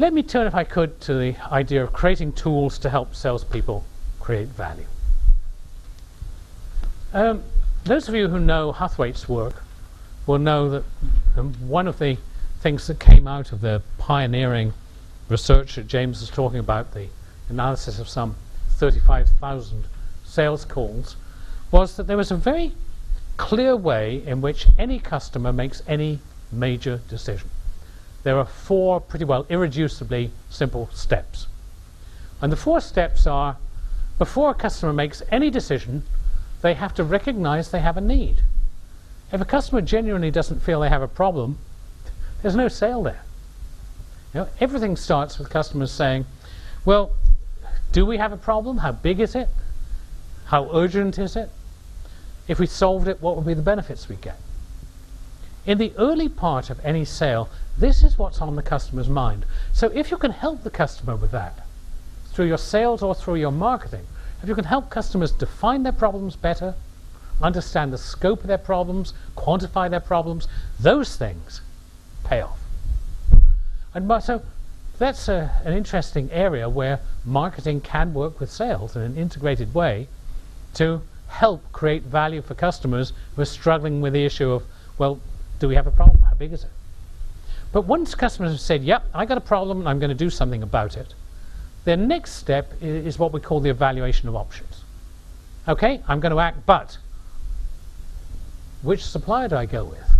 Let me turn, if I could, to the idea of creating tools to help salespeople create value. Those of you who know Huthwaite's work will know that one of the things that came out of the pioneering research that James was talking about, the analysis of some 35,000 sales calls, was that there was a very clear way in which any customer makes any major decision. There are 4 pretty well irreducibly simple steps. And the 4 steps are, before a customer makes any decision, they have to recognize they have a need. If a customer genuinely doesn't feel they have a problem, there's no sale there. You know, everything starts with customers saying, well, do we have a problem? How big is it? How urgent is it? If we solved it, what would be the benefits we get? In the early part of any sale, this is what's on the customer's mind. So if you can help the customer with that, through your sales or through your marketing, if you can help customers define their problems better, understand the scope of their problems, quantify their problems, those things pay off. And so that's an interesting area where marketing can work with sales in an integrated way to help create value for customers who are struggling with the issue of, well, do we have a problem? How big is it? But once customers have said, yep, I got a problem and I'm going to do something about it, their next step is what we call the evaluation of options. Okay, I'm going to act, but which supplier do I go with?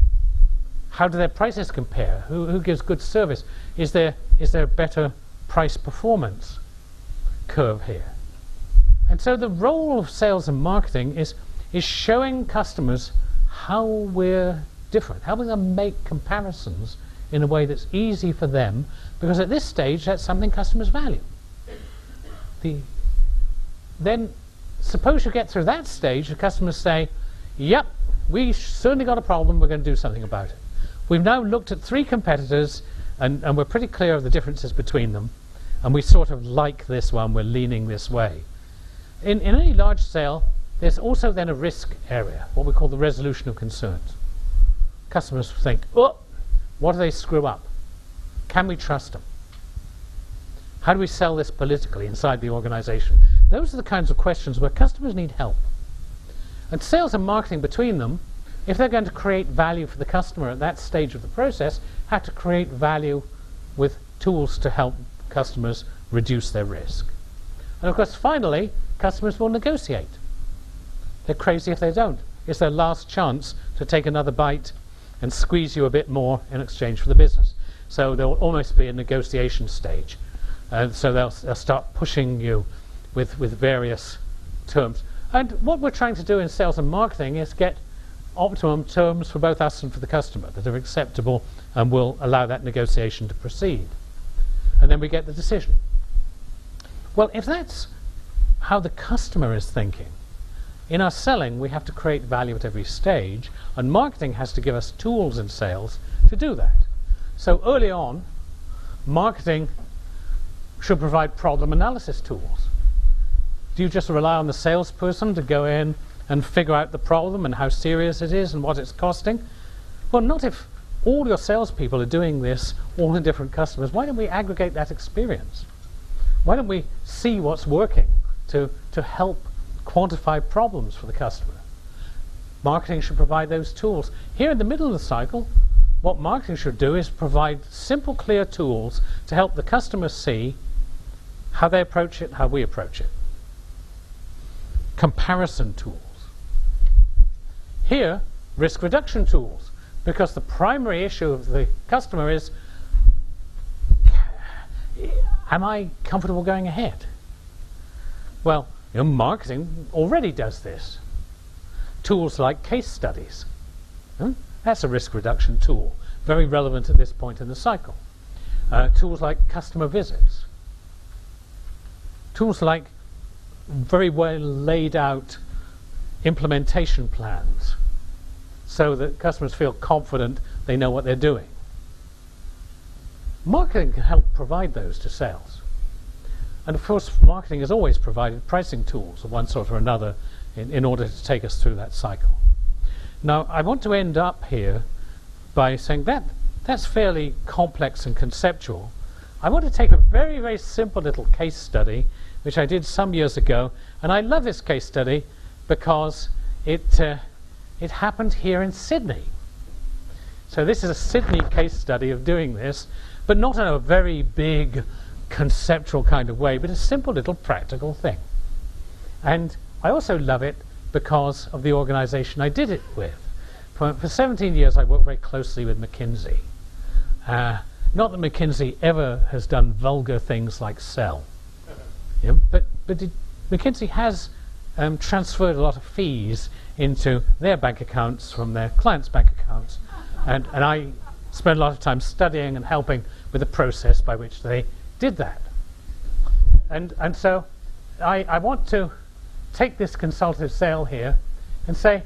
How do their prices compare? Who gives good service? Is there a better price performance curve here? And so the role of sales and marketing is showing customers how we're different, how we're going to make comparisons in a way that's easy for them, because at this stage that's something customers value. Then suppose you get through that stage, the customers say, yep, we certainly got a problem, we're going to do something about it. We've now looked at 3 competitors and we're pretty clear of the differences between them, and we sort of like this one, we're leaning this way. In any large sale, there's also then a risk area, what we call the resolution of concerns. Customers think, oh, what do they screw up? Can we trust them? How do we sell this politically inside the organization? Those are the kinds of questions where customers need help. And sales and marketing between them, if they're going to create value for the customer at that stage of the process, have to create value with tools to help customers reduce their risk. And of course, finally, customers will negotiate. They're crazy if they don't. It's their last chance to take another bite and squeeze you a bit more in exchange for the business. So there will almost be a negotiation stage. So they'll start pushing you with various terms. And what we're trying to do in sales and marketing is get optimum terms for both us and for the customer that are acceptable and will allow that negotiation to proceed. And then we get the decision. Well, if that's how the customer is thinking, in our selling we have to create value at every stage, and marketing has to give us tools in sales to do that. So early on, marketing should provide problem analysis tools. Do you just rely on the salesperson to go in and figure out the problem and how serious it is and what it's costing? Well, not if all your salespeople are doing this, all the different customers. Why don't we aggregate that experience? Why don't we see what's working to help quantify problems for the customer? Marketing should provide those tools. Here in the middle of the cycle, what marketing should do is provide simple, clear tools to help the customer see how they approach it, how we approach it. Comparison tools. Here, risk reduction tools, because the primary issue of the customer is, am I comfortable going ahead? Well, marketing already does this. Tools like case studies. That's a risk reduction tool, very relevant at this point in the cycle. Tools like customer visits. Tools like very well laid out implementation plans so that customers feel confident they know what they're doing. Marketing can help provide those to sales. And of course, marketing has always provided pricing tools of one sort or another in order to take us through that cycle. Now, I want to end up here by saying that's fairly complex and conceptual, I want to take a very, very simple little case study, which I did some years ago, and I love this case study because it happened here in Sydney. So this is a Sydney case study of doing this, but not in a very big conceptual kind of way, but a simple little practical thing. And I also love it because of the organization I did it with. For 17 years I worked very closely with McKinsey. Not that McKinsey ever has done vulgar things like sell. Yeah, but McKinsey has transferred a lot of fees into their bank accounts from their clients' bank accounts. And I spent a lot of time studying and helping with the process by which they did that. And so I want to take this consultative sale here and say,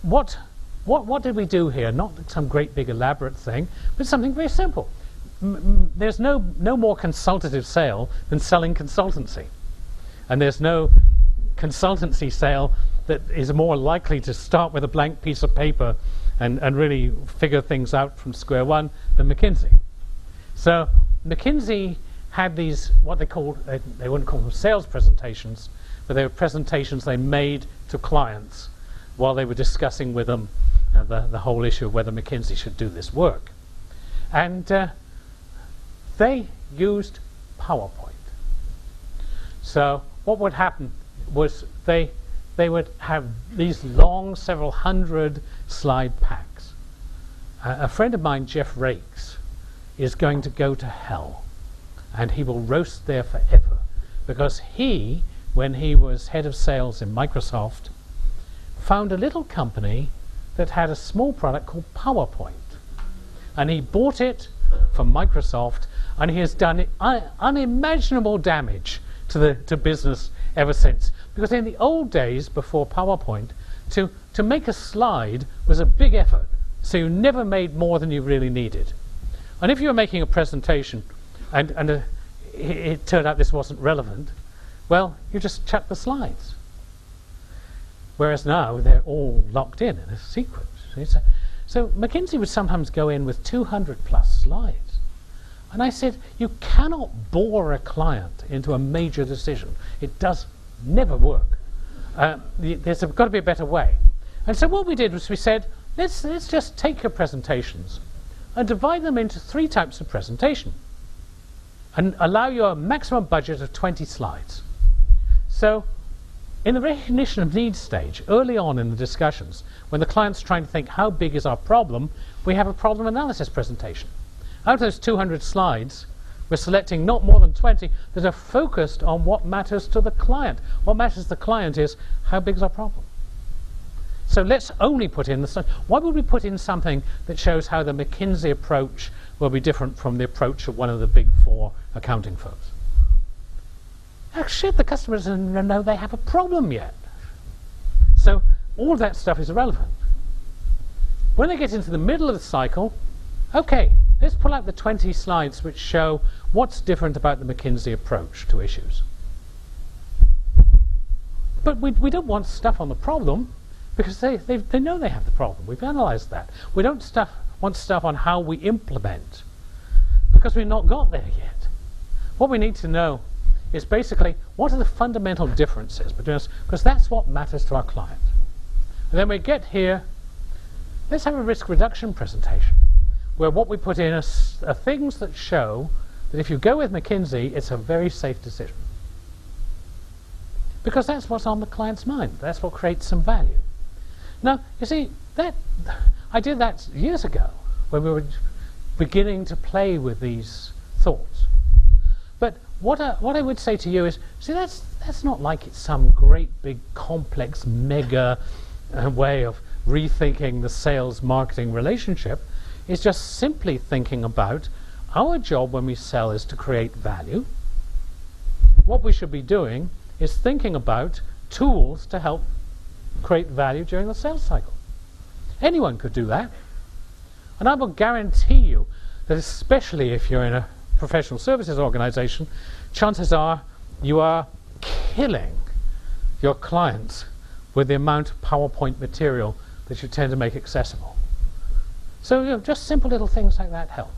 what did we do here? Not some great big elaborate thing, but something very simple. There's no more consultative sale than selling consultancy. And there's no consultancy sale that is more likely to start with a blank piece of paper and really figure things out from square one than McKinsey. So McKinsey had these, what they called, they wouldn't call them sales presentations, but they were presentations they made to clients while they were discussing with them the whole issue of whether McKinsey should do this work. And they used PowerPoint. So what would happen was they would have these long, several hundred slide packs. A friend of mine, Jeff Rakes, is going to go to hell, and he will roast there forever, because he, when he was head of sales in Microsoft, found a little company that had a small product called PowerPoint, and he bought it from Microsoft, and he has done unimaginable damage to business ever since. Because in the old days, before PowerPoint, to make a slide was a big effort, so you never made more than you really needed. And if you were making a presentation and it turned out this wasn't relevant, well, you just chuck the slides. Whereas now they're all locked in a sequence. So McKinsey would sometimes go in with 200 plus slides. And I said, you cannot bore a client into a major decision. It does never work. There's got to be a better way. And so what we did was we said, let's just take your presentations and divide them into 3 types of presentation and allow you a maximum budget of 20 slides. So in the recognition of needs stage, early on in the discussions, when the client's trying to think how big is our problem, we have a problem analysis presentation. Out of those 200 slides, we're selecting not more than 20 that are focused on what matters to the client. What matters to the client is how big is our problem. So let's only put in the... Why would we put in something that shows how the McKinsey approach will be different from the approach of one of the big 4 accounting firms? Actually, the customers don't know they have a problem yet. So all that stuff is irrelevant. When they get into the middle of the cycle, okay, let's pull out the 20 slides which show what's different about the McKinsey approach to issues. But we don't want stuff on the problem, because they know they have the problem. We've analyzed that. We don't want stuff on how we implement, because we've not got there yet. What we need to know is basically what are the fundamental differences between us, because that's what matters to our client. And then we get here, let's have a risk reduction presentation, where what we put in are things that show that if you go with McKinsey, it's a very safe decision. Because that's what's on the client's mind. That's what creates some value. Now, you see, I did that years ago, when we were beginning to play with these thoughts. But what I would say to you is, see, that's not like it's some great big complex mega way of rethinking the sales marketing relationship. It's just simply thinking about our job when we sell is to create value. What we should be doing is thinking about tools to help create value during the sales cycle. Anyone could do that. And I will guarantee you that, especially if you're in a professional services organization, chances are you are killing your clients with the amount of PowerPoint material that you tend to make accessible. So just simple little things like that help.